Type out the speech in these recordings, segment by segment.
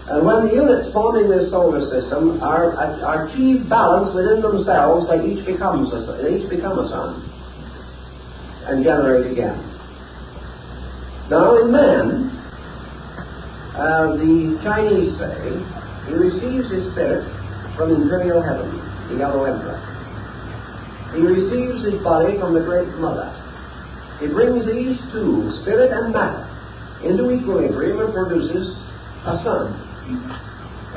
And when the units forming this solar system are achieve balance within themselves, they each become a sun and generate again. Now in man, the Chinese say, he receives his spirit from imperial heaven, the Yellow Emperor. He receives his body from the Great Mother. He brings these two, spirit and matter, into equilibrium and produces a sun,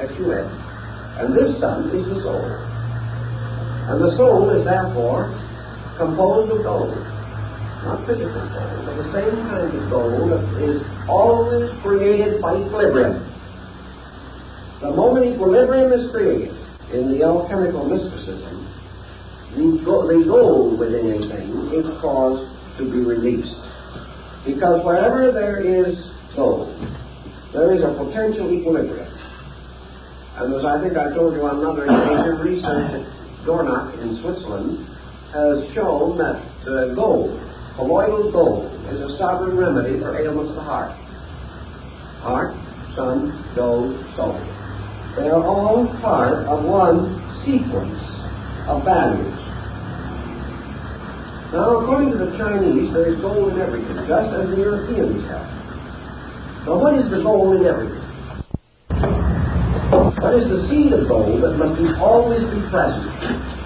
S-U-N. And this sun is the soul. And the soul is therefore composed of gold. Not physical gold, but the same kind of gold that is always created by equilibrium. The moment equilibrium is created in the alchemical mysticism, the gold within a thing is caused to be released. Because wherever there is gold, there is a potential equilibrium. And as I think I told you on another occasion, research at Dornach in Switzerland has shown that gold, colloidal gold, is a sovereign remedy for ailments of the heart. Heart, sun, gold, soul. They are all part of one sequence of values. Now, according to the Chinese, there is gold in everything, just as the Europeans have. Now, what is the gold in everything? What is the seed of gold that must always be present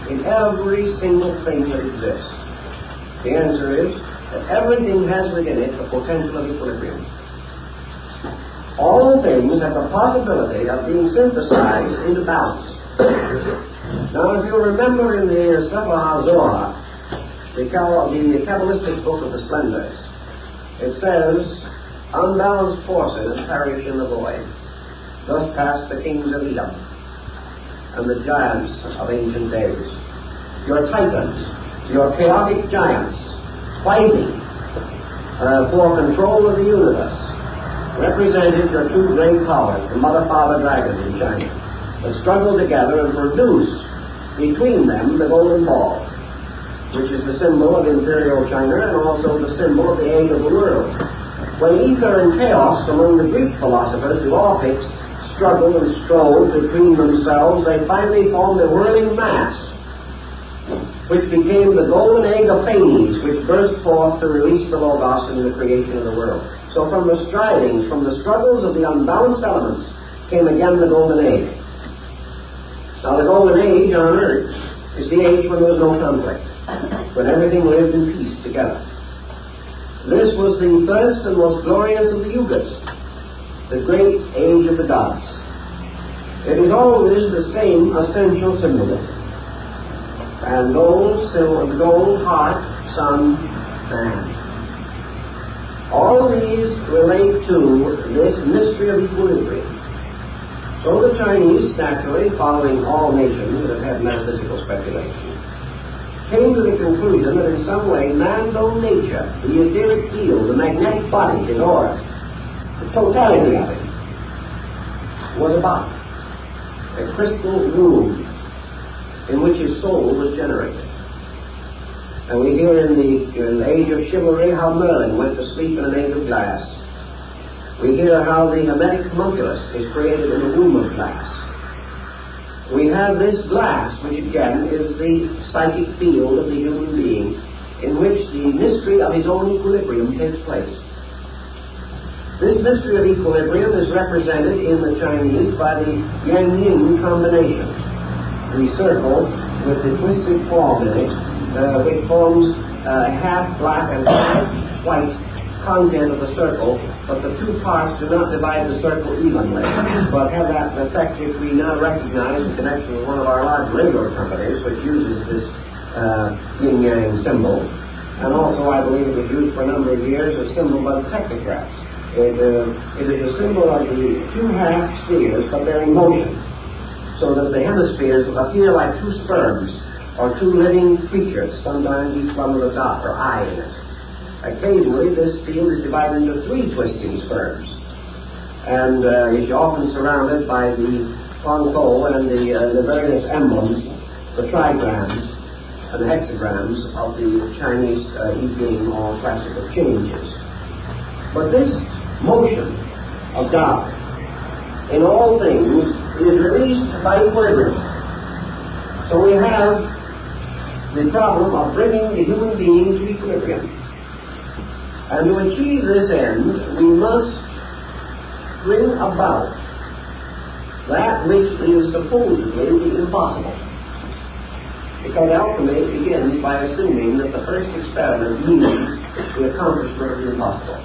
in every single thing that exists? The answer is that everything has within it the potential of equilibrium. All things have the possibility of being synthesized into balance. Now, if you remember in the Sefer HaZohar, the Kabbalistic book of the Splendors, it says, unbalanced forces perish in the void. Thus passed the kings of Edom and the giants of ancient days. Your titans, your chaotic giants, fighting for control of the universe, represented your two great powers, the mother, father dragons in China, that struggled together and produced between them the golden ball, which is the symbol of imperial China and also the symbol of the age of the world. When ether and chaos among the Greek philosophers, the Orphics, struggled and strove between themselves, they finally formed a whirling mass, which became the golden egg of Phanes, which burst forth to release the Logos in the creation of the world. So from the strivings, from the struggles of the unbalanced elements, came again the golden age. Now the golden age on earth is the age when there was no conflict, when everything lived in peace together. This was the first and most glorious of the yugas, the great age of the gods. It is always the same essential symbolism. And gold, heart, sun, man. All these relate to this mystery of equilibrium. So the Chinese, naturally, following all nations that have had metaphysical speculation, came to the conclusion that in some way man's own nature, the etheric field, the magnetic body, his aura, the totality of it, was a body, a crystal room in which his soul was generated. And we hear in the age of chivalry how Merlin went to sleep in an age of glass. We hear how the Hermetic homunculus is created in the womb of glass. We have this glass, which again is the psychic field of the human being, in which the mystery of his own equilibrium takes place. This mystery of equilibrium is represented in the Chinese by the yang-yin combination. The circle with the twisted form in it, which forms half black and half white content of the circle, but the two parts do not divide the circle evenly, but have that effect which we now recognize in connection with one of our large radio companies, which uses this yin-yang symbol. And also, I believe it was used for a number of years as a symbol by the technographs. It is a symbol of the two half spheres, but they're in motion, so that the hemispheres appear like two sperms, or two living creatures, sometimes each one with a dot or eye in it. Occasionally, this field is divided into three twisting sperms, and is often surrounded by the Hongko and the various emblems, the trigrams and the hexagrams of the Chinese I Ching or classical changes. But this motion of God in all things is released by equilibrium. So we have the problem of bringing the human being to equilibrium. And to achieve this end, we must bring about that which is supposedly impossible. Because alchemy begins by assuming that the first experiment means the accomplishment of the impossible.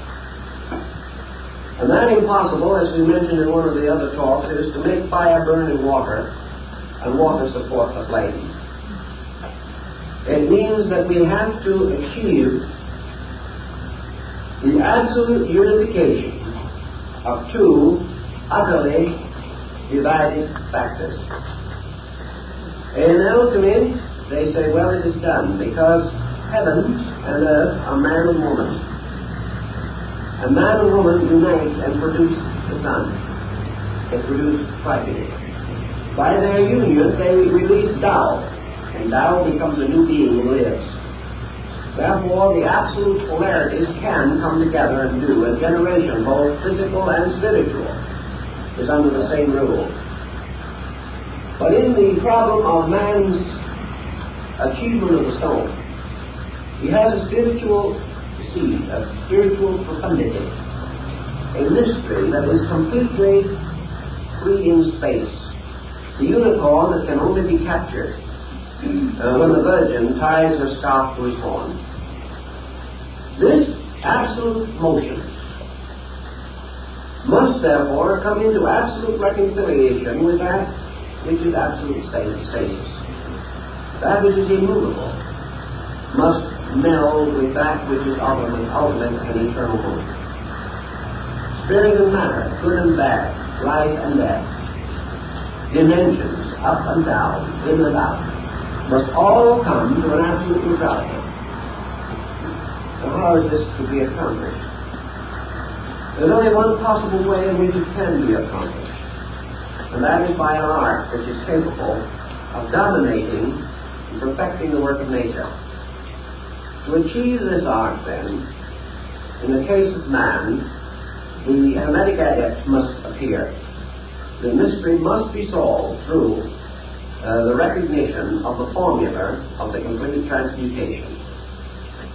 And that impossible, as we mentioned in one of the other talks, is to make fire burn in water and water support the flame. It means that we have to achieve the absolute unification of two utterly divided factors. In alchemy, they say, well, it is done because heaven and earth are man and woman. And man and woman unite and produce the sun. They produce Tripity. By their union, they release Tao, and Tao becomes a new being and lives. Therefore, the absolute polarities can come together and do. A generation, both physical and spiritual, is under the same rule. But in the problem of man's achievement of the stone, he has a spiritual seed, a spiritual profundity, a mystery that is completely free in space. The unicorn that can only be captured when the virgin ties her scarf to his horn. This absolute motion must therefore come into absolute reconciliation with that which is absolute stasis. That which is immovable must meld with that which is ultimate and eternal good. Spirit and matter, good and bad, life and death, dimensions, up and down, in and out, must all come to an absolute neutrality. So how is this to be accomplished? There's only one possible way in which it can be accomplished, and that is by an art which is capable of dominating and perfecting the work of nature. To achieve this art, then, in the case of man, the hermetic adept must appear. The mystery must be solved through the recognition of the formula of the complete transmutation.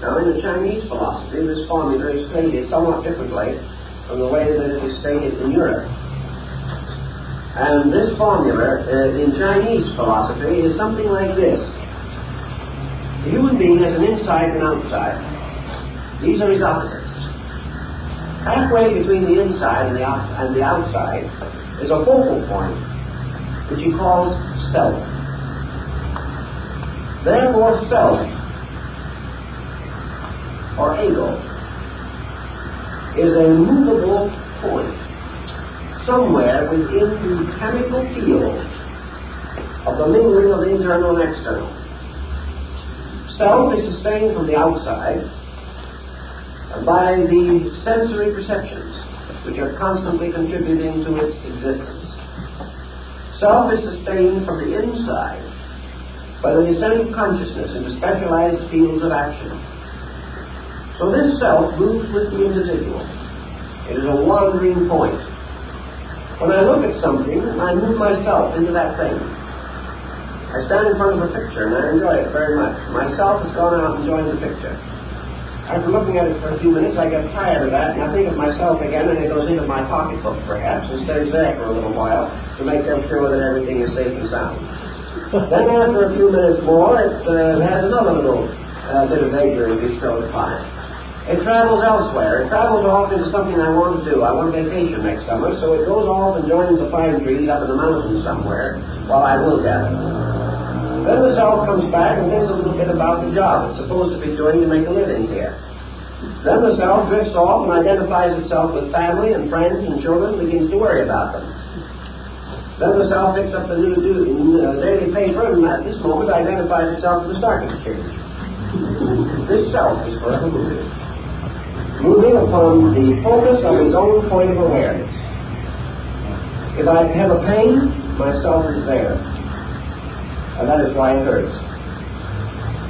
Now, in the Chinese philosophy, this formula is stated somewhat differently from the way that it is stated in Europe. And this formula in Chinese philosophy is something like this. The human being has an inside and outside. These are his opposites. Halfway between the inside and the outside is a focal point, which he calls self. Therefore, self, or ego, is a movable point somewhere within the chemical field of the mingling of the internal and external. Self is sustained from the outside by the sensory perceptions which are constantly contributing to its existence. Self is sustained from the inside by the descent of consciousness into specialized fields of action. So this self moves with the individual. It is a wandering point. When I look at something, I move myself into that thing. I stand in front of a picture and I enjoy it very much. Myself has gone out and enjoyed the picture. After looking at it for a few minutes, I get tired of that and I think of myself again, and it goes into my pocketbook perhaps and stays there for a little while to make sure that everything is safe and sound. Then after a few minutes more, it has another little bit of vagary bestowed upon it. It travels elsewhere. It travels off into something I want to do. I want a vacation next summer, so it goes off and joins the pine trees up in the mountains somewhere while I will gather. Then the self comes back and thinks a little bit about the job it's supposed to be doing to make a living here. Then the self drifts off and identifies itself with family and friends and children and begins to worry about them. Then the self picks up the new daily paper and at this moment identifies itself with the stock exchange. This self is forever moving upon the focus of its own point of awareness. If I have a pain, myself is there. And that is why it hurts.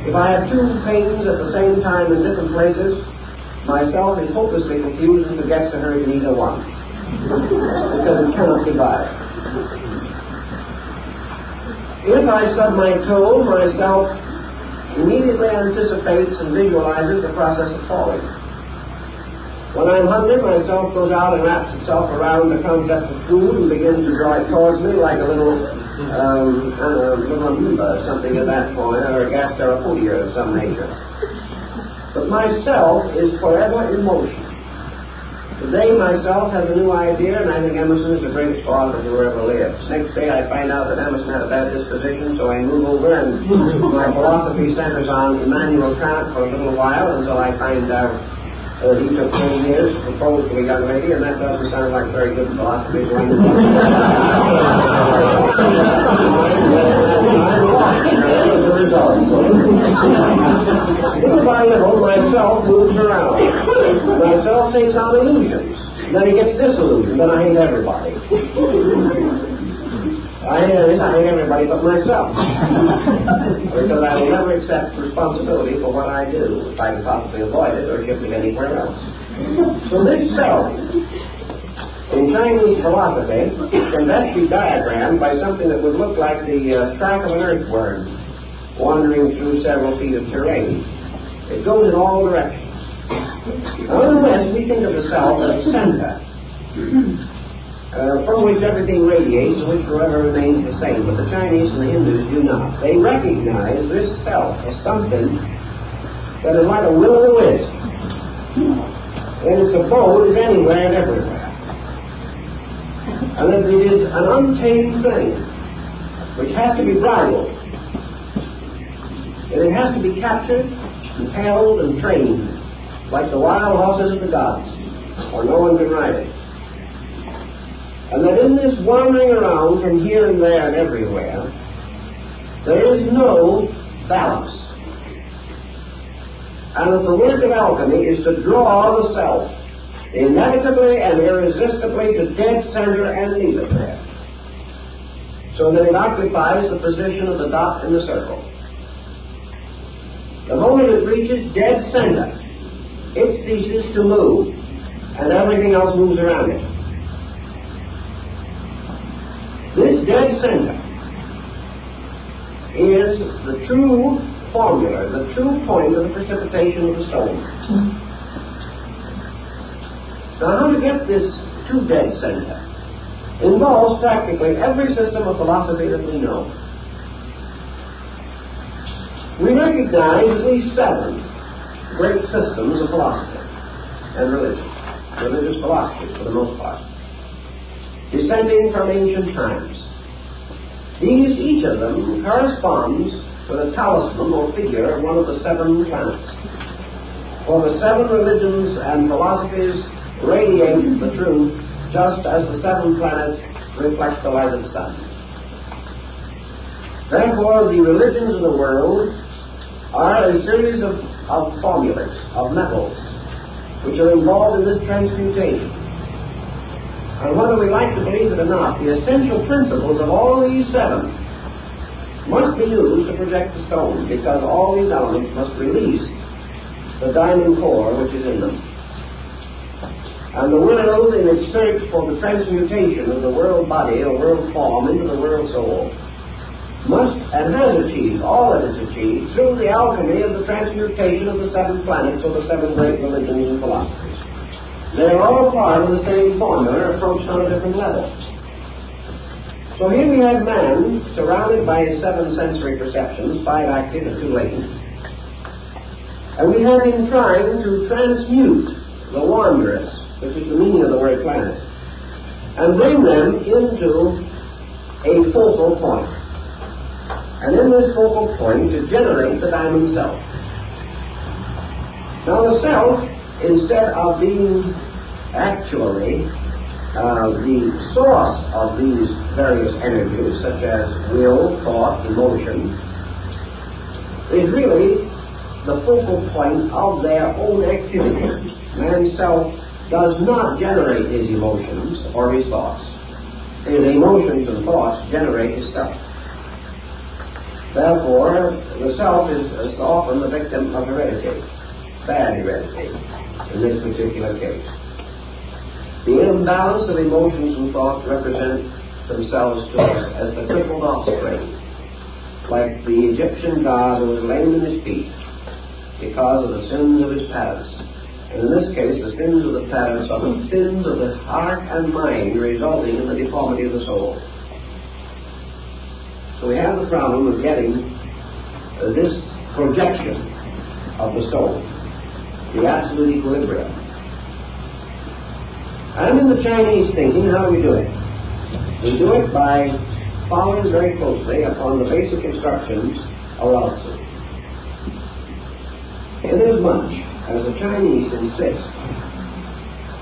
If I have two pains at the same time in different places, myself is hopelessly confused and forgets to hurt in either one. because it cannot divide. If I stub my toe, myself immediately anticipates and visualizes the process of falling. When I'm hungry, myself goes out and wraps itself around the concept of food and begins to draw it towards me like a little amoeba or something of that point, or a gastropodia of some nature. But myself is forever in motion. Today myself has a new idea, and I think Emerson is the greatest philosopher who ever lived. Next day I find out that Emerson had a bad disposition, so I move over and my philosophy centers on Immanuel Kant for a little while until I find out he took 10 years to propose to a young lady, and that doesn't sound like very good philosophy. So little by little, myself moves around. Myself takes on illusions. Then he gets disillusioned. Then I hate everybody. I hate everybody but myself. Because I will never accept responsibility for what I do if I can possibly avoid it or shift it anywhere else. So this self, in Chinese philosophy, can best be diagrammed by something that would look like the track of an earthworm wandering through several feet of terrain. It goes in all directions. Now in the West, we think of the self as a center, from which everything radiates and which forever remains the same. But the Chinese and the Hindus do not. They recognize this self as something that is like a will-o'-the-wisp, and its abode is anywhere and everywhere. And that it is an untamed thing, which has to be bridled, and it has to be captured and held and trained, like the wild horses of the gods, or no one can ride it. And that in this wandering around from here and there and everywhere, there is no balance. And that the work of alchemy is to draw the self inevitably and irresistibly to dead center and leave it there, so that it occupies the position of the dot in the circle. The moment it reaches dead center, it ceases to move, and everything else moves around it. This dead center is the true formula, the true point of the precipitation of the stone. Now, how to get this true dead center involves practically every system of philosophy that we know. We recognize at least 7 great systems of philosophy and religion, religious philosophy for the most part, descending from ancient times. Each of them corresponds to the talisman or figure of one of the 7 planets. For the 7 religions and philosophies radiate the truth just as the 7 planets reflect the light of the sun. Therefore, the religions of the world are a series of formulas, of metals, which are involved in this transmutation. And whether we like to believe it or not, the essential principles of all these 7 must be used to project the stone, because all these elements must release the diamond core which is in them. And the world, in its search for the transmutation of the world body or world form into the world soul, must and has achieved all that is achieved through the alchemy of the transmutation of the 7 planets or the 7 great religions and philosophies. They are all part of the same formula, approached on a different level. So here we have man surrounded by his 7 sensory perceptions, 5 active and 2 latent, and we have him trying to transmute the wanderers, which is the meaning of the word planet, and bring them into a focal point. And in this focal point to generate the diamond self. Now the self, instead of being actually the source of these various energies, such as will, thought, emotion, is really the focal point of their own activity. Man's self does not generate his emotions or his thoughts. His emotions and thoughts generate his stuff. Therefore, the self is often the victim of heredity, bad heredity, in this particular case. The imbalance of emotions and thoughts represent themselves to her as the crippled offspring, like the Egyptian god who was lame in his feet because of the sins of his parents. And in this case, the sins of the parents are the sins of the heart and mind, resulting in the deformity of the soul. So we have the problem of getting this projection of the soul, the absolute equilibrium. And in the Chinese thinking, how do we do it? We do it by following very closely upon the basic instructions of Lao Tzu. Inasmuch as the Chinese insist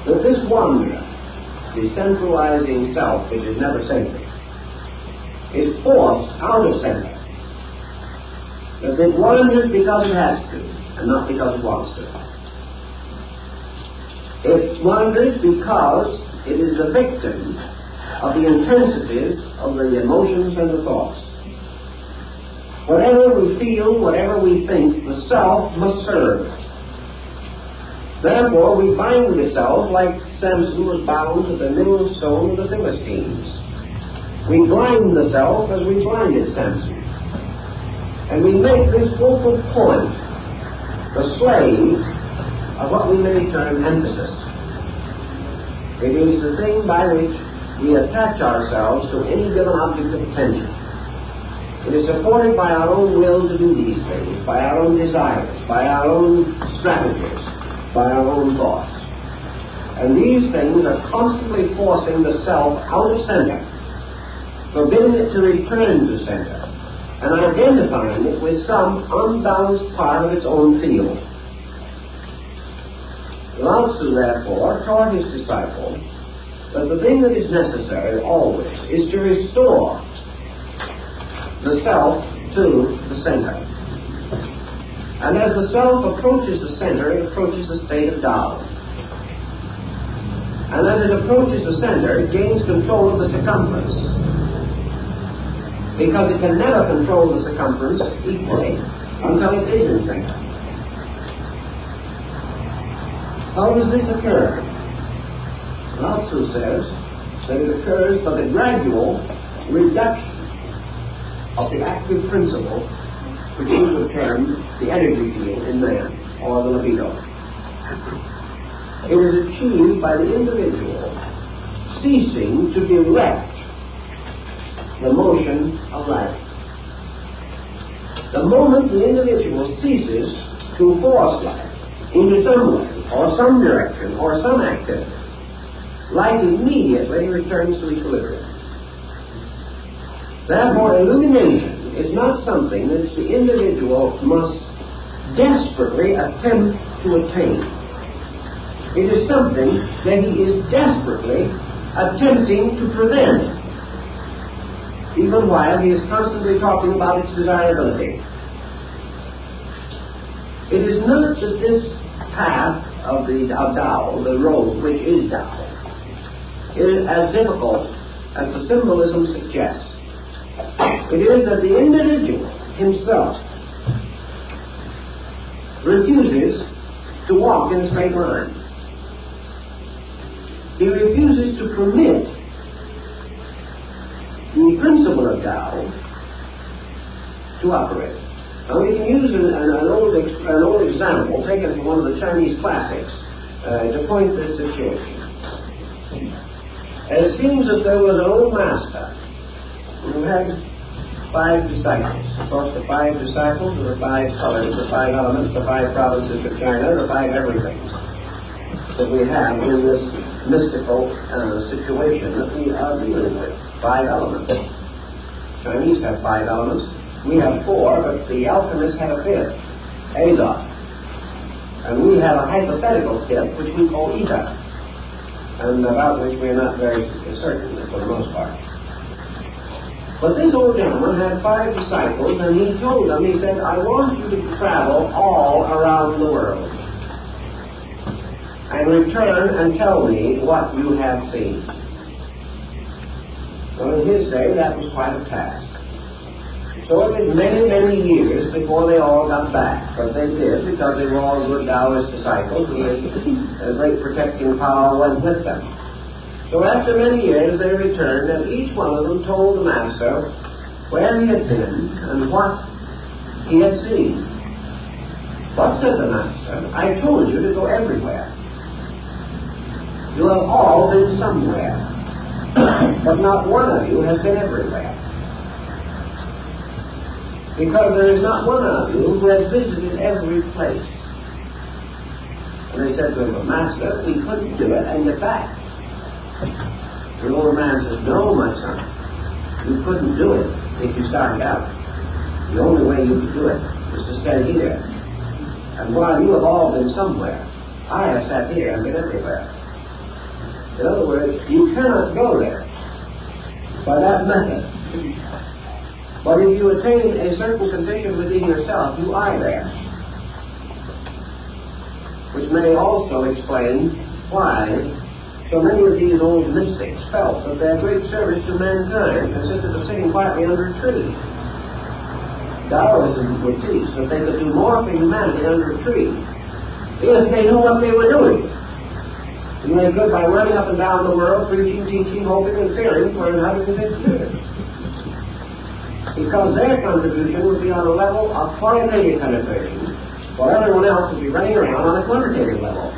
that this wanderer, the centralizing self which is never centered, is forced out of center, that it wanders because it has to and not because it wants to. It wanders because it is the victim of the intensities of the emotions and the thoughts. Whatever we feel, whatever we think, the self must serve. Therefore, we bind the self like Samson was bound to the millstone of the Philistines. We blind the self as we blinded Samson. And we make this focal point the slave of what we may term emphasis. It is the thing by which we attach ourselves to any given object of attention. It is supported by our own will to do these things, by our own desires, by our own strategies, by our own thoughts. And these things are constantly forcing the self out of center, forbidding it to return to center, and identifying it with some unbalanced part of its own field. Lao Tzu, therefore, taught his disciple that the thing that is necessary always is to restore the self to the center. And as the self approaches the center, it approaches the state of Tao. And as it approaches the center, it gains control of the circumference. Because it can never control the circumference equally until it is in center. How does this occur? Lao Tzu says that it occurs by the gradual reduction of the active principle which we would term the energy field in man, or the libido. It is achieved by the individual ceasing to direct the motion of life. The moment the individual ceases to force life into some way, or some direction, or some activity, life immediately returns to equilibrium. Therefore, illumination is not something that the individual must desperately attempt to attain. It is something that he is desperately attempting to prevent, even while he is constantly talking about its desirability. It is not that this path of Tao, the road which is Tao, is as difficult as the symbolism suggests. It is that the individual himself refuses to walk in a straight line. He refuses to permit the principle of Tao to operate. Now we can use an old example taken from one of the Chinese classics to point this situation. It seems that there was an old master who had 5 disciples. Of course, the 5 disciples were the 5 colors, the 5 elements, the 5 provinces of China, the 5 everythings that we have in this mystical situation that we are dealing with. 5 elements. Chinese have 5 elements. We have 4, but the alchemists have a 5th, azot. And we have a hypothetical 5th, which we call ether, and about which we are not very certain for the most part. But this old gentleman had 5 disciples, and he told them, he said, I want you to travel all around the world and return and tell me what you have seen. So in his day, that was quite a task. So it was many, many years before they all got back. But they did, because they were all good Taoist disciples, and a great protecting power went with them. So after many years they returned, and each one of them told the master where he had been and what he had seen. What said the master? I told you to go everywhere. You have all been somewhere, but not one of you has been everywhere. Because there is not one of you who has visited every place. And they said to him, Master, we couldn't do it and get back. The older man says, no, my son, you couldn't do it if you started out. The only way you could do it is to stay here. And while you have all been somewhere, I have sat here and been everywhere. In other words, you cannot go there by that method. But if you attain a certain condition within yourself, you are there. Which may also explain why so many of these old mystics felt that their great service to mankind consisted of sitting quietly under a tree. Taoism would teach that they could do more for humanity under a tree if they knew what they were doing. And they could by running up and down the world, preaching, teaching, hoping, and fearing for 150 years. Because their contribution would be on a level of qualitative penetration, while everyone else would be running around on a quantitative level.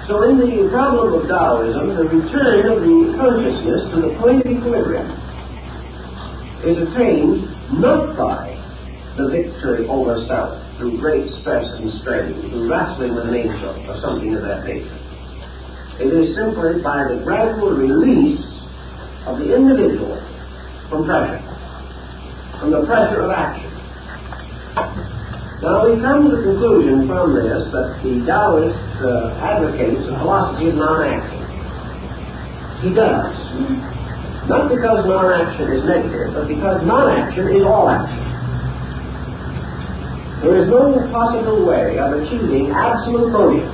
So in the problem of Taoism, the return of the consciousness to the point of equilibrium is attained not by the victory over self through great stress and strain, through wrestling with an angel or something of that nature. It is simply by the gradual release of the individual from pressure, from the pressure of action. Now we come to the conclusion from this that the Taoist advocates a philosophy of non-action. He does. Not because non-action is negative, but because non-action is all action. There is no possible way of achieving absolute motion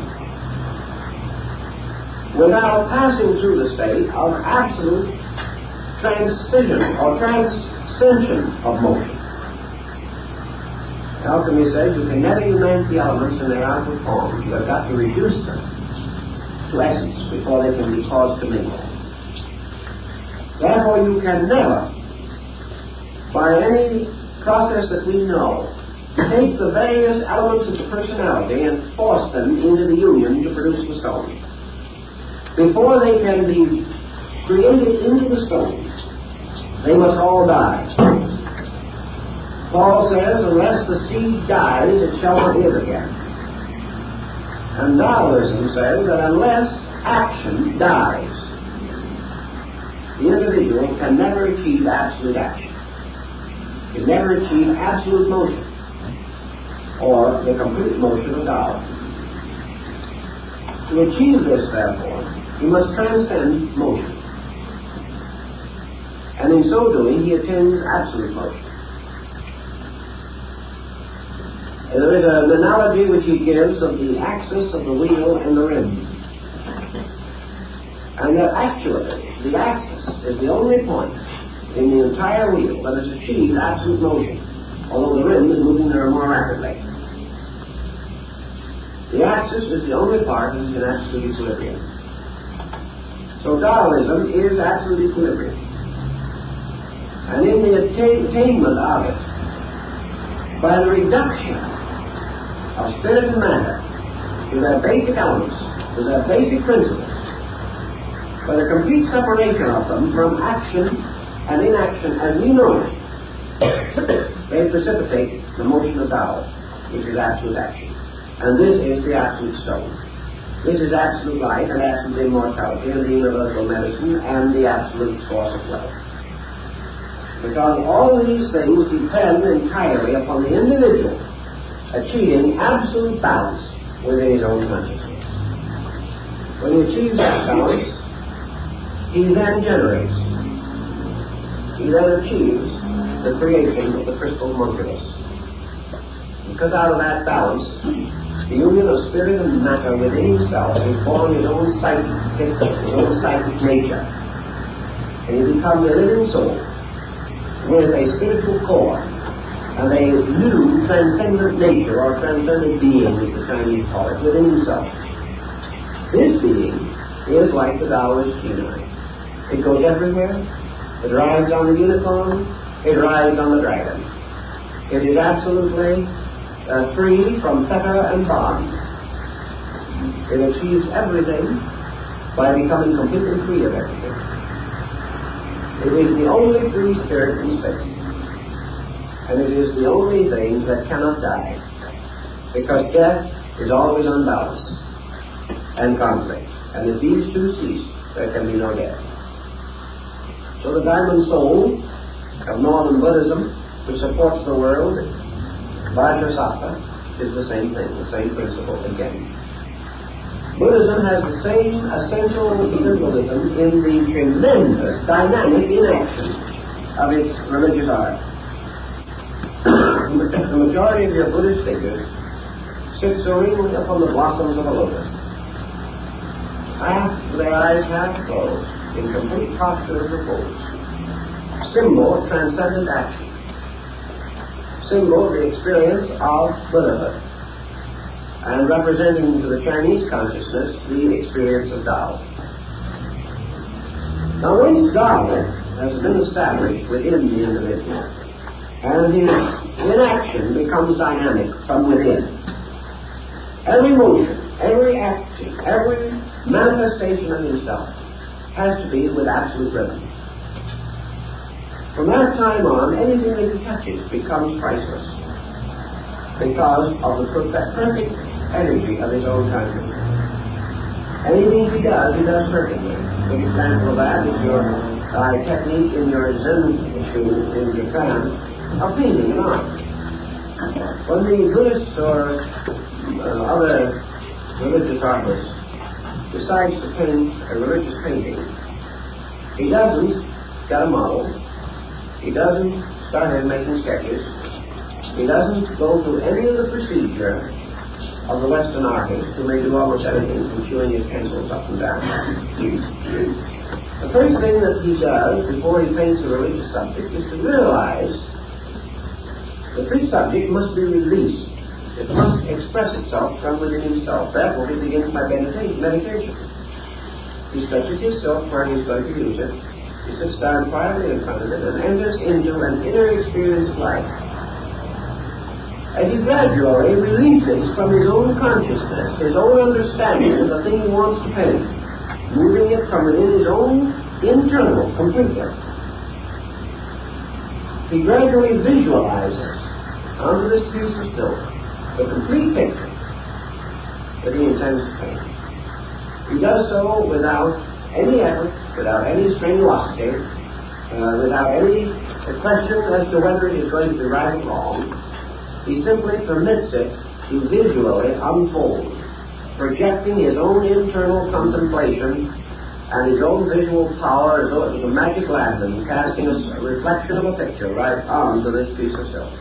without passing through the state of absolute transition or transcension of motion. Alchemy says you can never unite the elements in their outward forms. You have got to reduce them to essence before they can be caused to mingle. Therefore, you can never, by any process that we know, take the various elements of the personality and force them into the union to produce the stone. Before they can be created into the stone, they must all die. Paul says, unless the seed dies, it shall not live again. And Taoism says that unless action dies, the individual can never achieve absolute action. Can never achieve absolute motion, or the complete motion of Taoism. To achieve this, therefore, he must transcend motion. And in so doing, he attains absolute motion. There is an analogy which he gives of the axis of the wheel and the rim. And that actually, the axis is the only point in the entire wheel that has achieved absolute motion, although the rim is moving there more rapidly. The axis is the only part that is in absolute equilibrium. So Taoism is absolute equilibrium. And in the attainment of it, by the reduction of spirit and matter to their basic elements, to their basic principles, by the complete separation of them from action and inaction as we know it, they precipitate the motion of Tao, which is absolute action. And this is the absolute stone. This is absolute life and absolute immortality and the universal medicine and the absolute source of wealth. Because all these things depend entirely upon the individual achieving absolute balance within his own consciousness. When he achieves that balance, he then generates, he then achieves the creation of the crystal monstrous. Because out of that balance, the union of spirit and matter within himself will form his own psychic system, his own psychic nature. And he becomes a living soul with a spiritual core and a new transcendent nature or transcendent being, as the Chinese call it, within himself. This being is like the Taoist genii. It goes everywhere. It rides on the unicorn. It rides on the dragon. It is absolutely free from fetter and bond. It achieves everything by becoming completely free of everything. It is the only free spirit in space. And it is the only thing that cannot die. Because death is always unbalanced and conflict. And if these two cease, there can be no death. So the diamond soul of Northern Buddhism, which supports the world, Vajrasattva, is the same thing, the same principle again. Buddhism has the same essential symbolism in the tremendous dynamic inaction of its religious art. The majority of your Buddhist figures sit serenely upon the blossoms of a lotus, half their eyes half closed, in complete posture of repose. Symbol of transcendent action. Symbol of the experience of Buddhahood. And representing to the Chinese consciousness the experience of Tao. Now once Tao has been established within the individual, and his inaction becomes dynamic from within, every motion, every action, every manifestation of himself has to be with absolute rhythm. From that time on, anything that he touches becomes priceless because of the perfect energy of his own consciousness. Anything he does perfectly. A good example of that is your technique in your Zen in Japan of painting and art. When the Buddhists or other religious artists decides to paint a religious painting, he doesn't get a model, he doesn't start making sketches, he doesn't go through any of the procedure of the Western artist who may do almost anything from chewing his pencils up and down. The first thing that he does before he paints a religious subject is to realize the free subject must be released. It must express itself from within himself. Therefore, he begins by meditation. He stretches his silk where he is going to use it. He sits down quietly in front of it and enters into an inner experience of life. As he gradually releases from his own consciousness, his own understanding of the thing he wants to paint, moving it from within his own internal completely, he gradually visualizes onto this piece of silk the complete picture that he intends to paint. He does so without any effort, without any strenuosity, without any question as to whether it is going to be right or wrong. He simply permits it to visually unfold, projecting his own internal contemplation and his own visual power as though it was a magic lantern, casting a reflection of a picture right onto this piece of silk.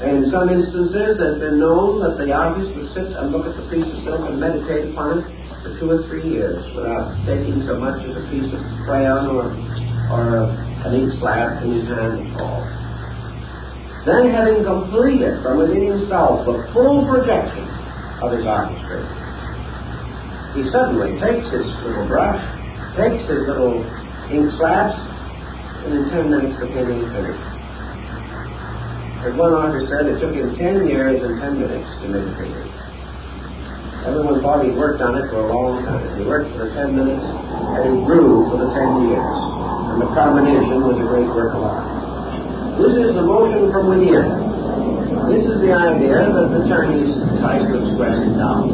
And in some instances, it has been known that the artist would sit and look at the piece of silk and meditate upon it for 2 or 3 years without taking so much as a piece of crayon or an ink slab in his hand at all. Then, having completed from within himself the full projection of his artistry, he suddenly takes his little brush, takes his little ink slabs, and in 10 minutes the painting is finished. As one artist said, it took him 10 years and 10 minutes to make a painting. Everyone thought he worked on it for a long time. He worked for the 10 minutes, and he grew for the 10 years. And the combination was a great work of art. This is the motion from within. This is the idea that the Chinese tries to express in Tao.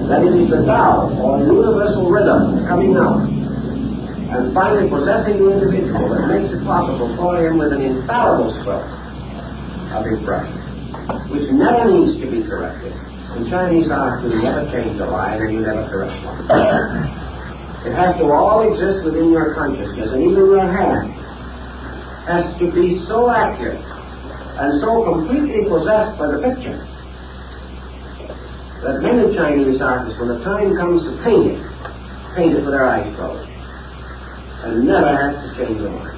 That it is the Tao, or universal rhythm, coming out and finally possessing the individual that makes it possible for him with an infallible stroke of his brush, which never needs to be corrected. In Chinese art, you never change a line and you never correct one. It has to all exist within your consciousness, and even your hand has to be so accurate and so completely possessed by the picture that many Chinese artists, when the time comes to paint it with their eyes closed and never have to change the line.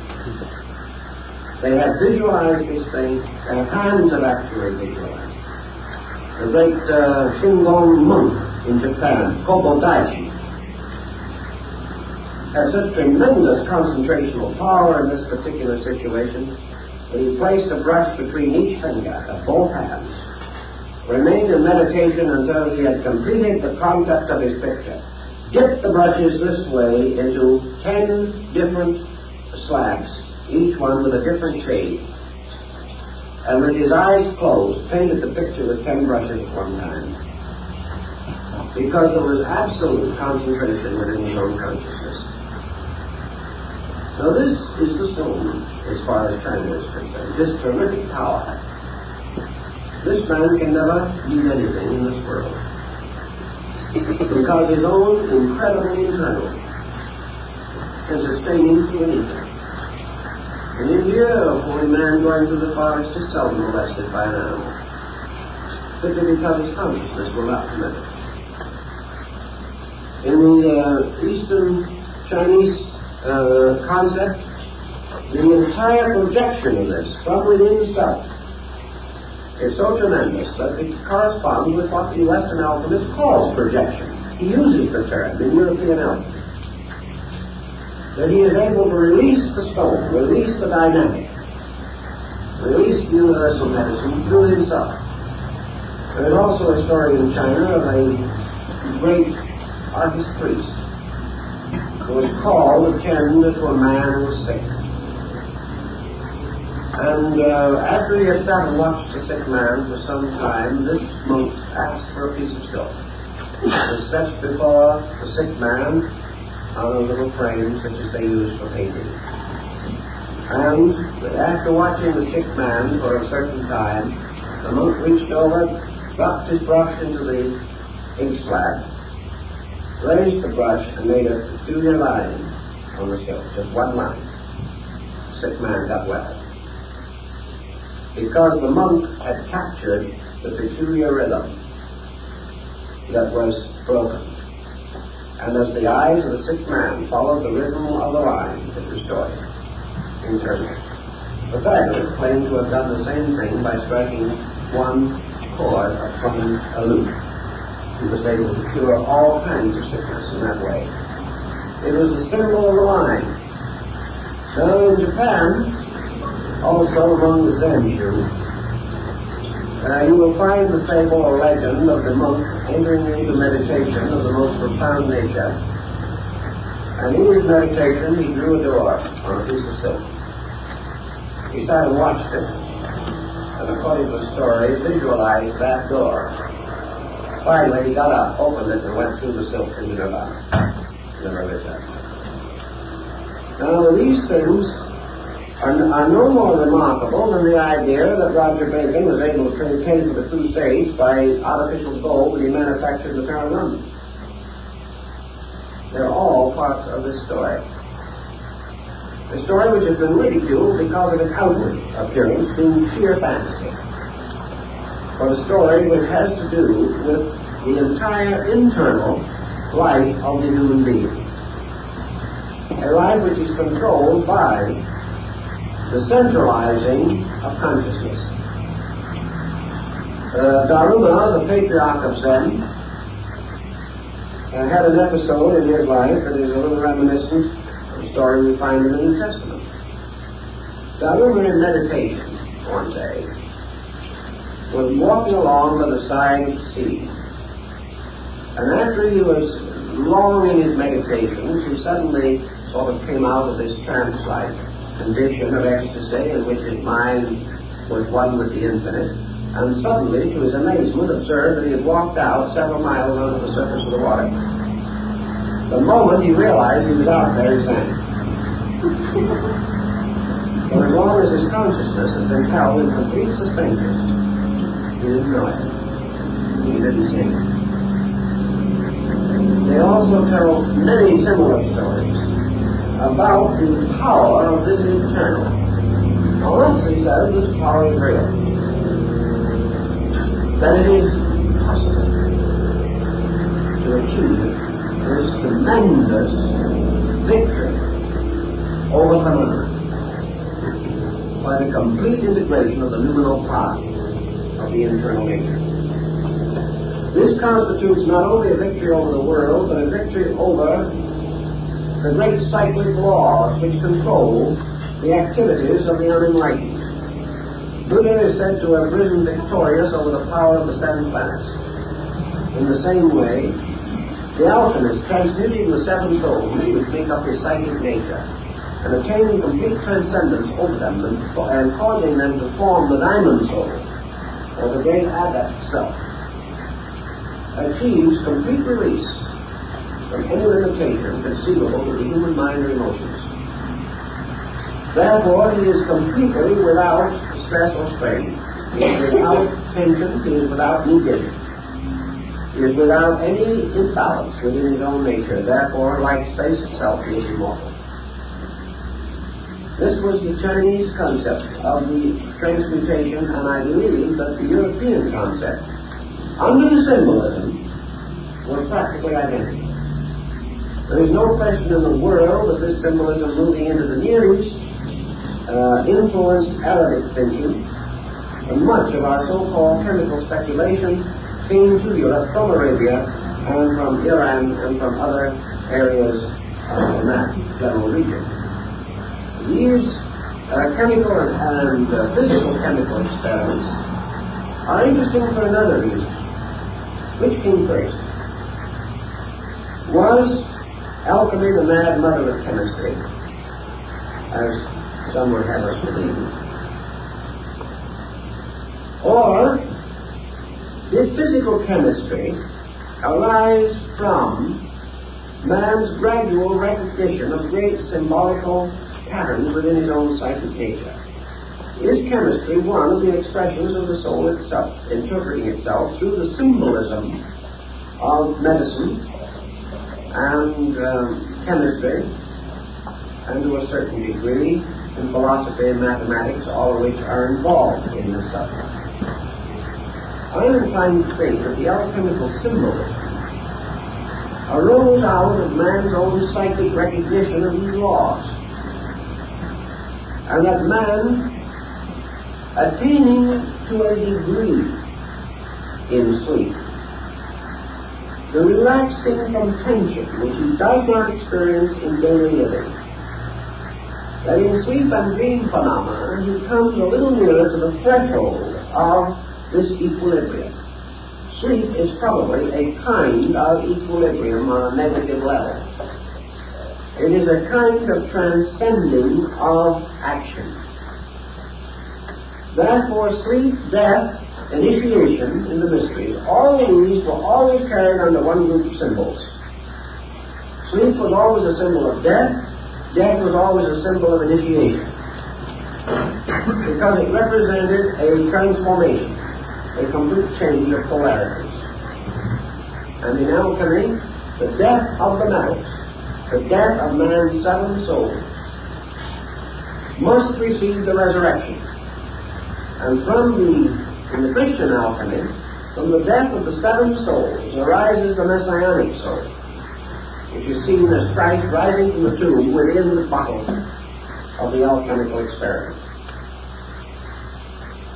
They have visualized this thing, their hands have actually visualized. The great Shingon monk in Japan, Kobodaichi, had such tremendous concentration of power in this particular situation that he placed a brush between each finger of both hands, remained in meditation until he had completed the concept of his picture, dipped the brushes this way into 10 different slabs, each one with a different shade, and with his eyes closed, painted the picture with 10 brushes at one time, because there was absolute concentration within his own consciousness. Now this is the stone, as far as China is concerned, this terrific power. This man can never need anything in this world, because his own incredible internal can sustain him through anything. In India, a holy man going through the forest is seldom molested by an animal, simply because his consciousness will not permit it. In the Eastern Chinese concept, the entire projection of this from within self is so tremendous that it corresponds with what the Western alchemist calls projection. He uses the term in European alchemy. That he is able to release the stone, release the dynamic, release the universal medicine through himself. There is also a story in China of a great artist priest who was called to tend to a man who was sick. And after he had sat and watched the sick man for some time, this monk asked for a piece of silk. It was set before the sick man on a little frame such as they use for painting. And after watching the sick man for a certain time, the monk reached over, dropped his brush into the ink slab, raised the brush and made a peculiar line on the silk, just one line. The sick man got well, because the monk had captured the peculiar rhythm that was broken. And as the eyes of the sick man followed the rhythm of the line, it restored him internally. The Pythagoras claimed to have done the same thing by striking one chord from a lute. He was able to cure all kinds of sickness in that way. It was the symbol of the line. So in Japan, also among the Zen Jews, you will find the fable or legend of the monk entering into meditation of the most profound nature. And in his meditation he drew a door on a piece of silk. He sat and watched it, and according to the story, visualized that door. Finally he got up, opened it, and went through the silk into Nirvana. Never returned. Now these things are no more remarkable than the idea that Roger Bacon was able to pay for the Crusades by artificial gold that he manufactured in the Tower of London. They're all parts of this story. A story which has been ridiculed because of its outward appearance being sheer fantasy. For the story which has to do with the entire internal life of the human being. A life which is controlled by the centralizing of consciousness. Daruma, the patriarch of Zen, had an episode in his life that is a little reminiscent of the story we find in the New Testament. Daruma, in meditation one day, was walking along by the side of the sea. And after he was long in his meditations, he suddenly sort of came out of this trance-like condition of ecstasy in which his mind was one with the infinite, and suddenly, to his amazement, observed that he had walked out several miles under the surface of the water. The moment he realized he was out there, he sank. For as long as his consciousness had been held in complete suspension, he didn't know it. He didn't see it. They also tell many similar stories about the power of this internal. Now once he says this power is real, that it is possible to achieve this tremendous victory over phenomena by the complete integration of the luminal part of the internal nature. This constitutes not only a victory over the world, but a victory over the great cyclic laws which control the activities of the unenlightened. Buddha is said to have risen victorious over the power of the 7 planets. In the same way, the alchemist, transmuting the 7 souls which make up his psychic nature, and attaining complete transcendence over them, and causing them to form the diamond soul, or the great adept self, achieves complete release from any limitation conceivable to the human mind or emotions. Therefore, he is completely without stress or strain. He is without tension. He is without needing. He is without any imbalance within his own nature. Therefore, like space itself, he is immortal. This was the Chinese concept of the transmutation, and I believe that the European concept, under the symbolism, was practically identical. There is no question in the world that this symbolism moving into the Near East influenced Arabic thinking, and much of our so-called chemical speculation came to Europe from Arabia and from Iran and from other areas in that general region. These chemical and physical chemical experiments are interesting for another reason. Which came first? Was alchemy the mad mother of chemistry, as some would have us believe? Or did physical chemistry arise from man's gradual recognition of great symbolical patterns within his own psychic nature? Is chemistry one of the expressions of the soul itself, interpreting itself through the symbolism of medicine and chemistry, and to a certain degree in philosophy and mathematics, all of which are involved in this subject? I am inclined to think that the alchemical symbolism arose out of man's own psychic recognition of these laws, and that man, attaining to a degree in sleep the relaxing from tension which he does not experience in daily living, that in sleep and dream phenomena he comes a little nearer to the threshold of this equilibrium. Sleep is probably a kind of equilibrium on a negative level. It is a kind of transcending of action. Therefore, sleep, death, initiation in the mysteries, all of these were always carried under one group of symbols. Sleep was always a symbol of death. Death was always a symbol of initiation, because it represented a transformation, a complete change of polarities. And in alchemy, the death of the metals, the death of man's 7 souls, must precede the resurrection. And in the Christian alchemy, from the death of the 7 souls arises the messianic soul, which is seen as Christ rising from the tomb within the bottle of the alchemical experiment.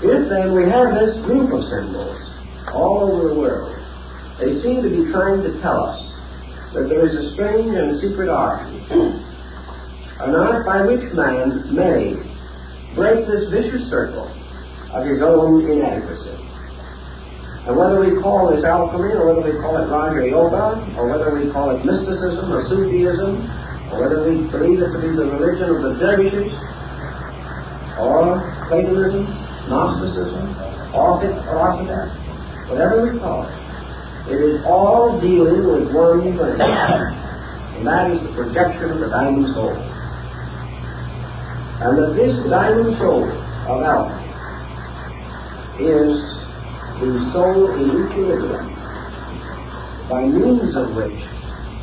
If then we have this group of symbols all over the world, they seem to be trying to tell us that there is a strange and secret art, an art by which man may break this vicious circle of his own inadequacy. And whether we call this alchemy, or whether we call it Raja Yoga, or whether we call it mysticism or Sufism, or whether we believe it to be the religion of the dervishes, or Platonism, Gnosticism, or philosophy, whatever we call it, it is all dealing with one thing, and that is the projection of the diamond soul. And that this diamond soul of alchemy is the soul in equilibrium, by means of which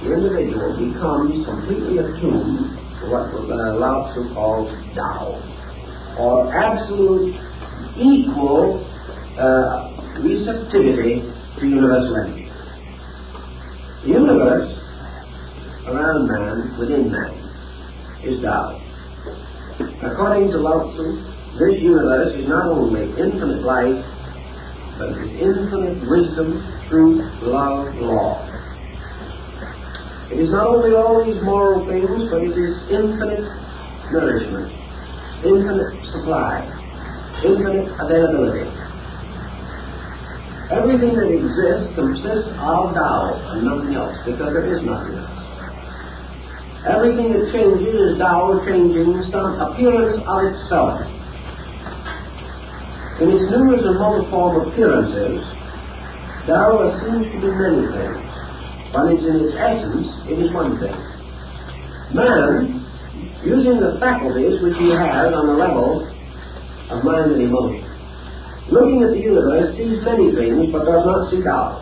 the individual becomes completely attuned to what Lao Tzu calls Tao, or absolute equal receptivity to universal energy. The universe around man, within man, is Tao. According to Lao Tzu, this universe is not only infinite life, that is infinite wisdom, truth, love, law. It is not only all these moral things, but it is infinite nourishment, infinite supply, infinite availability. Everything that exists consists of Tao and nothing else, because there is nothing else. Everything that changes is Tao changing some appearance of itself. In its numerous and multiform appearances, Tao seems to be many things, but in its essence, it is one thing. Man, using the faculties which he has on the level of mind and emotion, looking at the universe, sees many things, but does not see Tao.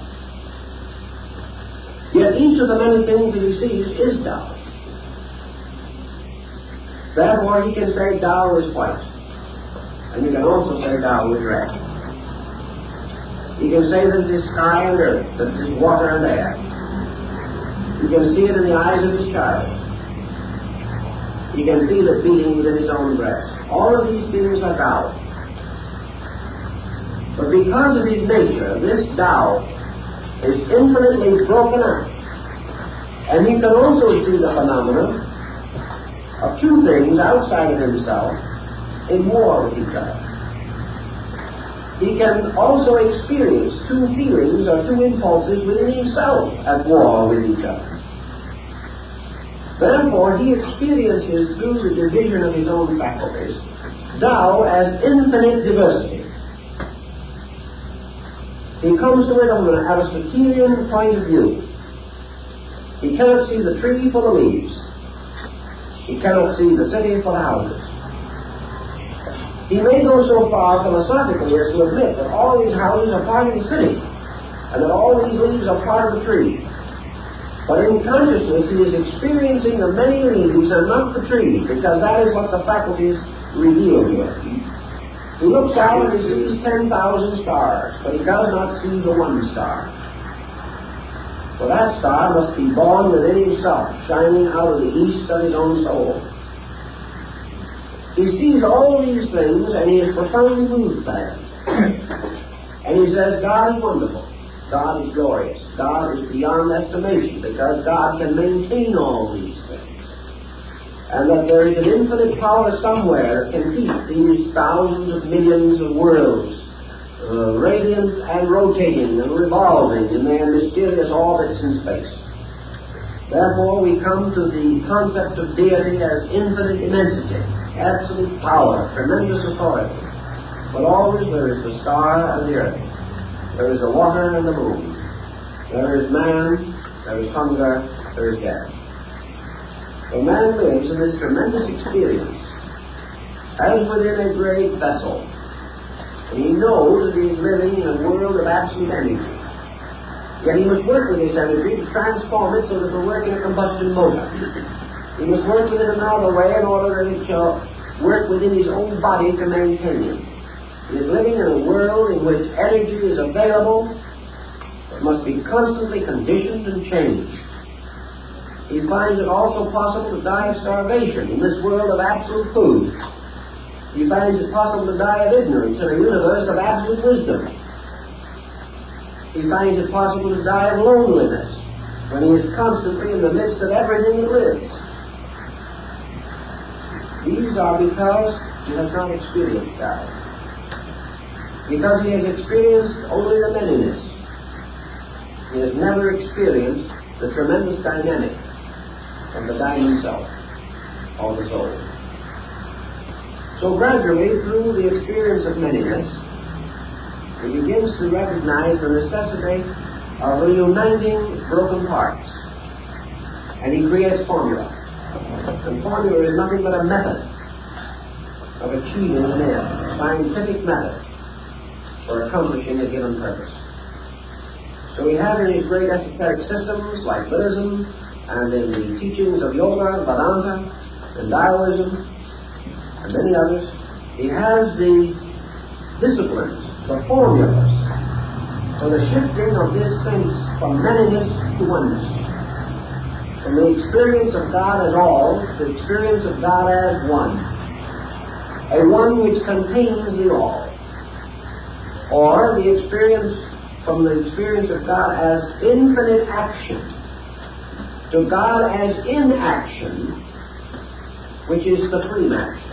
Yet each of the many things that he sees is Tao. Therefore, he can say Tao is white, and he can also say Tao is red. He can say that it is sky and earth, that it is water and air. He can see it in the eyes of his child. He can feel it beating within his own breast. All of these things are Tao. But because of his nature, this Tao is infinitely broken up. And he can also see the phenomena of two things outside of himself in war with each other. He can also experience two feelings or two impulses within himself at war with each other. Therefore, he experiences through the division of his own faculties Tao as infinite diversity. He comes to it from an Aristotelian point of view. He cannot see the tree for the leaves. He cannot see the city for the houses. He may go so far philosophically as to admit that all these houses are part of the city, and that all these leaves are part of the tree. But in consciousness, he is experiencing the many leaves and not the tree, because that is what the faculties reveal to him. He looks out and he sees 10,000 stars, but he does not see the one star. For that star must be born within himself, shining out of the east of his own soul. He sees all these things and he is profoundly moved by them. And he says, God is wonderful. God is glorious. God is beyond estimation, because God can maintain all these things. And that there is an infinite power somewhere that can keep these thousands of millions of worlds radiant and rotating and revolving in their mysterious orbits in space. Therefore, we come to the concept of deity as infinite immensity, absolute power, tremendous authority. But always there is the star and the earth. There is the water and the moon. There is man, there is hunger, there is death. So man lives in this tremendous experience as within a great vessel. And he knows that he is living in a world of absolute energy. Yet he must work with this energy to transform it so that it will work in a combustion motor. He must work with it another way in order that it shall work within his own body to maintain him. He is living in a world in which energy is available, but must be constantly conditioned and changed. He finds it also possible to die of starvation in this world of absolute food. He finds it possible to die of ignorance in a universe of absolute wisdom. He finds it possible to die of loneliness when he is constantly in the midst of everything that lives. These are because he has not experienced that. Because he has experienced only the manyness. He has never experienced the tremendous dynamic of the diamond self, or the soul. So gradually, through the experience of manyness, he begins to recognize the necessity of reuniting broken parts. And he creates formula. And formula is nothing but a method of achieving an end, a scientific method for accomplishing a given purpose. So we have in his great esoteric systems like Buddhism, and in the teachings of Yoga, Vedanta, and Taoism, and many others, he has the disciplines, the formulas for the shifting of this sense from manyness to oneness, from the experience of God as all to the experience of God as one, a one which contains the all. or the experience from the experience of God as infinite action to God as inaction, which is supreme action.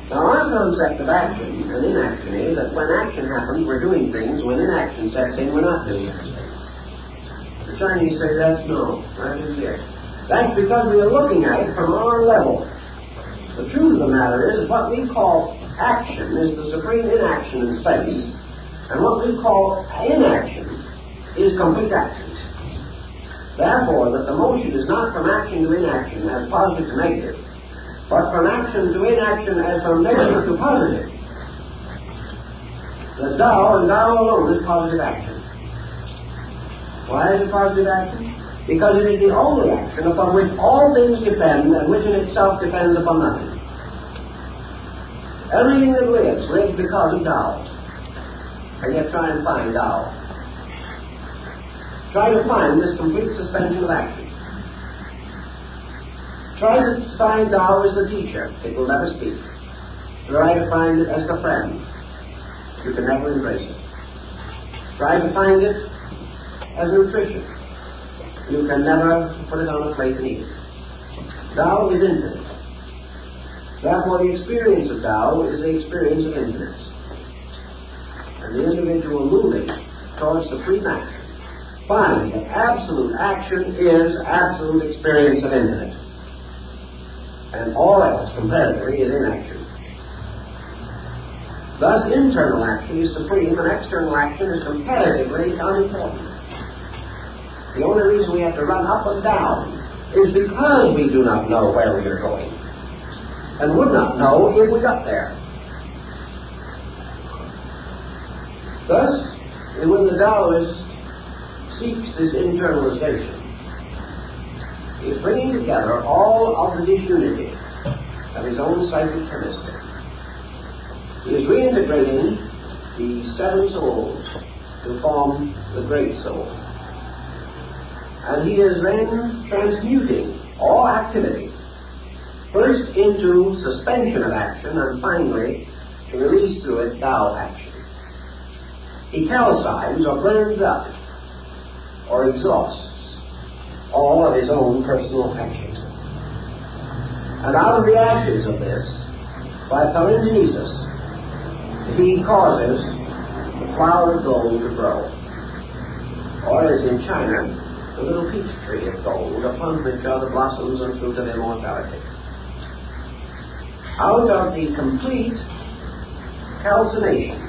Now, our concept of action and inaction is that when action happens, we're doing things. When inaction sets in, we're not doing anything. The Chinese say that's no, that is it. That's because we are looking at it from our level. The truth of the matter is what we call action is the supreme inaction in space, and what we call inaction is complete action. Therefore, that the motion is not from action to inaction as positive to negative, but from action to inaction as from negative to positive. The Tao and Tao alone is positive action. Why is it positive action? Because it is the only action upon which all things depend and which in itself depends upon nothing. Everything that lives because of Tao. And yet try and find Tao. Try to find this complete suspension of action. Try to find Tao as the teacher. It will never speak. Try to find it as the friend. You can never embrace it. Try to find it as nutrition. You can never put it on a plate and eat it. Tao is infinite. Therefore, the experience of Tao is the experience of infinite. And the individual moving towards supreme action, finding that absolute action is absolute experience of infinite. And all else, comparatively, is inaction. Thus, internal action is supreme, and external action is comparatively unimportant. The only reason we have to run up and down is because we do not know where we are going, and would not know if we got there. Thus, when the Taoist seeks this internalization, he is bringing together all of the disunity of his own psychic chemistry. He is reintegrating the seven souls to form the great soul. And he is then transmuting all activity, first into suspension of action, and finally to release through it Tao action. He calcines or burns up or exhausts all of his own personal actions. And out of the ashes of this, by palingenesis, he causes the flower of gold to grow. Or as in China, the little peach tree of gold, upon which are the blossoms and fruit of immortality. Out of the complete calcination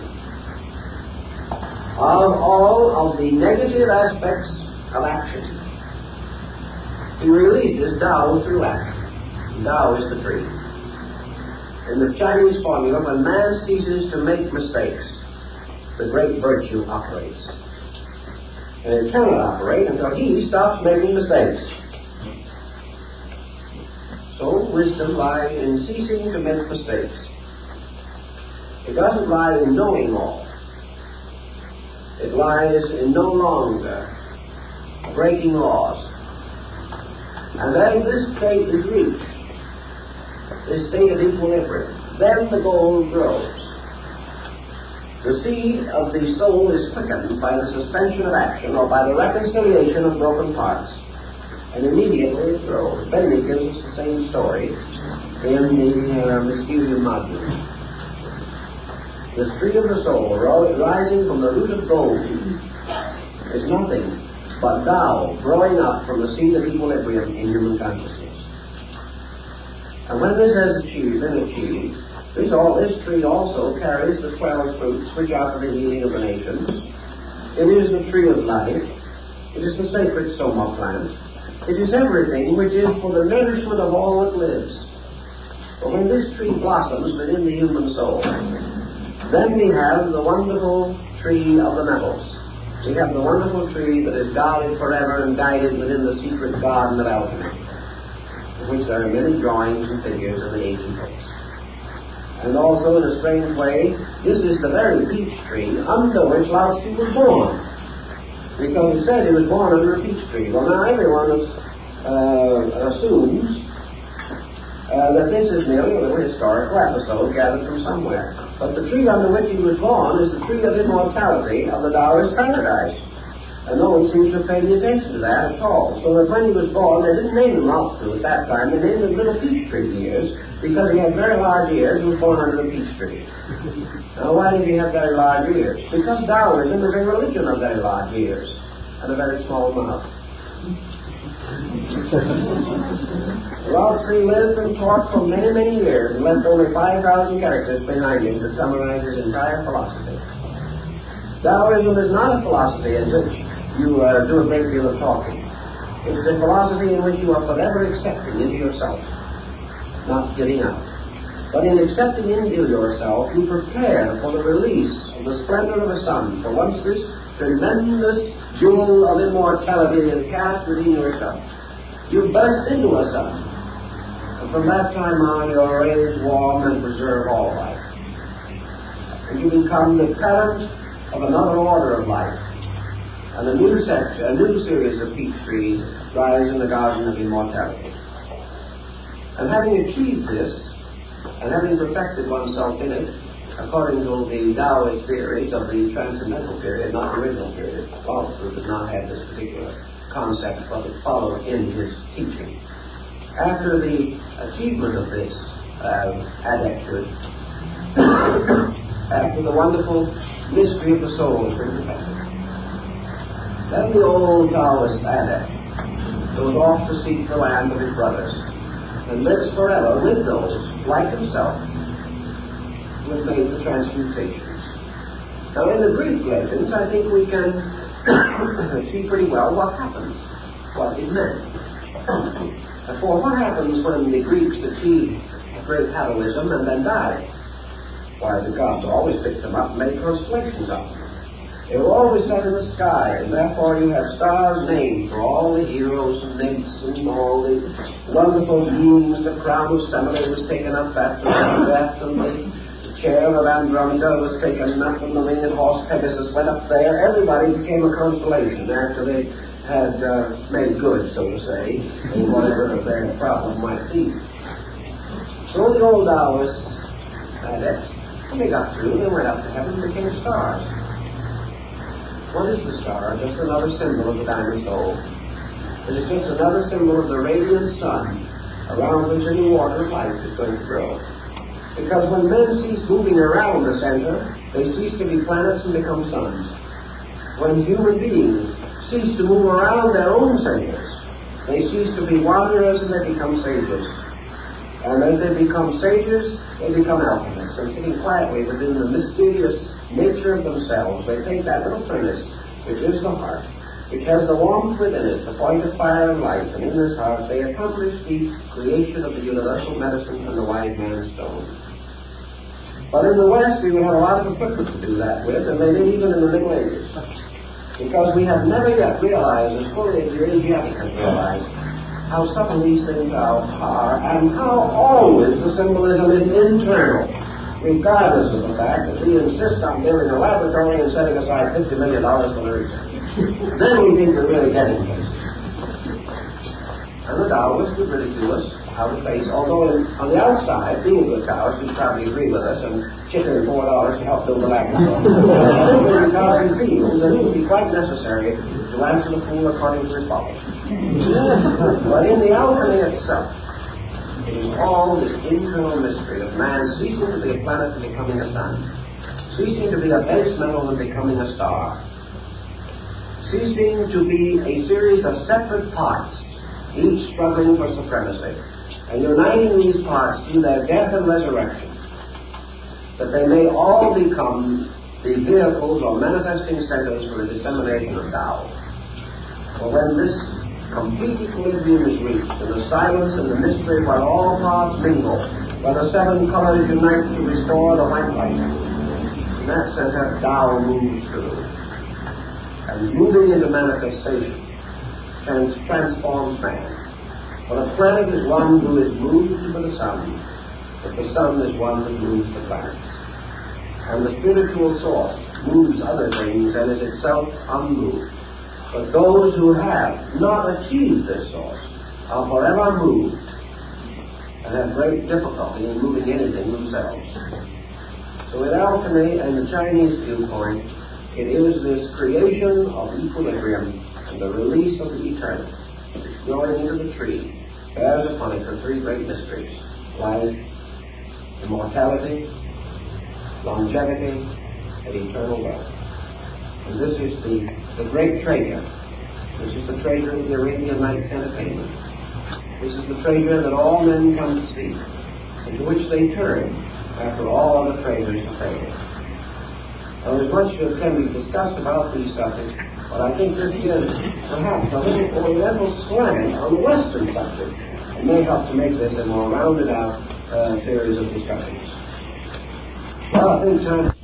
of all of the negative aspects of action, he releases Tao through action. Tao is the tree. In the Chinese formula, when man ceases to make mistakes, the great virtue operates. And it cannot operate until he stops making mistakes. So wisdom lies in ceasing to make mistakes. It doesn't lie in knowing all. It lies in no longer breaking laws. And then this state is reached, this state of equilibrium. Then the gold grows. The seed of the soul is quickened by the suspension of action or by the reconciliation of broken parts. And immediately it grows. Bentley gives us the same story in the Mysterium Module. The tree of the soul rising from the root of gold is nothing but Tao growing up from the seed of equilibrium in human consciousness. And when this has been achieved, this tree also carries the 12 fruits which are for the healing of the nations. It is the tree of life. It is the sacred soma plant. It is everything which is for the nourishment of all that lives. But when this tree blossoms within the human soul, then we have the wonderful tree of the metals. We have the wonderful tree that is guarded forever and guided within the secret garden of alchemy, in which there are many drawings and figures of the ancient books. And also, in a strange way, this is the very peach tree under which Lao Tzu was born. Because he said he was born under a peach tree. Well, now everyone assumes that this is merely a little historical episode gathered from somewhere. But the tree under which he was born is the tree of immortality of the Taoist paradise. And no one seems to have paid any attention to that at all. So that when he was born, they didn't name him Lao-Tzu at that time. They named him Little Peach Tree ears, because he had very large ears and was born under a peach tree. Now, why did he have very large ears? Because Taoism is a religion of very large ears and a very small mouth. Lao-Tzu lived and taught for many, many years and left only 5,000 characters behind him to summarize his entire philosophy. Taoism is not a philosophy in which you do a great deal of talking. It is a philosophy in which you are forever accepting into yourself, not giving out. But in accepting into yourself, you prepare for the release of the splendor of the sun. For once this tremendous jewel of immortality is cast within yourself, you burst into a sun. And from that time on, you are raised, warm, and preserve all life. And you become the parent of another order of life. And a new series of peach trees rise in the garden of immortality. And having achieved this, and having perfected oneself in it, according to the Taoist theories of the transcendental period, not the original period, Lao-Tzu did not have this particular concept, but it followed in his teaching. After the achievement of this adepthood, after the wonderful mystery of the soul has been perfected, then the old Taoist adept goes off to seek the land of his brothers and lives forever with those, like himself, who have made the transmutations. Now, in the Greek legends, I think we can see pretty well what happens, what it meant. For what happens when the Greeks achieved great heroism and then died? Why, the gods always picked them up and made constellations of them. They were always set in the sky, and therefore you have stars named for all the heroes and nymphs and all the wonderful beings. The crown of Semele was taken up after death, and the chair of Andromeda was taken up, and the winged horse Pegasus went up there. Everybody became a constellation after they had made good, so to say, in whatever their problem might be. So the old Taoists when they got through, they went up to heaven and became stars. What is the star? Just another symbol of the diamond soul. It is just another symbol of the radiant sun around which a new order of life is going to grow. Because when men cease moving around the center, they cease to be planets and become suns. When human beings cease to move around their own centers, they cease to be wanderers and they become sages. And as they become sages, they become alchemists. And sitting quietly within the mysterious nature of themselves, they take that little furnace, which is the heart, which has the warmth within it, the point of fire and life, and in this heart they accomplish the creation of the universal medicine and the wise man's stone. But in the West, we would have a lot of equipment to do that with, and they did even in the Middle Ages. Because we have never yet realized, as fully as the Asiatic has realized, how subtle these things are, and how always the symbolism is internal, regardless of the fact that we insist on building a laboratory and setting aside $50 million for the research. Then we think we're really getting places. And the Taoists would ridicule us how to face, although on the outside, being a good Taoist, you'd probably agree with us and chip in $4 to help build the laboratory. Because he feels that it would be quite necessary to answer the fool according to his policy. But in the alchemy itself, it is all this internal mystery of man ceasing to be a planet and becoming a sun, ceasing to be a base metal and becoming a star, ceasing to be a series of separate parts, each struggling for supremacy, and uniting these parts through their death and resurrection, that they may all become the vehicles or manifesting centers for the dissemination of Tao. For when this complete equilibrium is reached, in the silence and the mystery where all parts mingle, where the seven colors unite to restore the white light, in that center Tao moves through. And moving into manifestation transforms man. For the planet is one who is moved by the sun, but the sun is one that moves the planets. And the spiritual source moves other things and is itself unmoved. But those who have not achieved this source are forever moved and have great difficulty in moving anything themselves. So with alchemy and the Chinese viewpoint, it is this creation of equilibrium and the release of the eternal, going into the tree, bears upon it the three great mysteries: life, immortality, longevity, and eternal wealth. And this is the great treasure. This is the treasure of the Arabian Nights entertainment. This is the treasure that all men come to seek, and to which they turn after all other treasures have failed. Now, there's much that can be discussed about these subjects, but I think this gives perhaps a little oriental slant on the Western subject, and may help to make this a more rounded out series of discussions. Well, I think time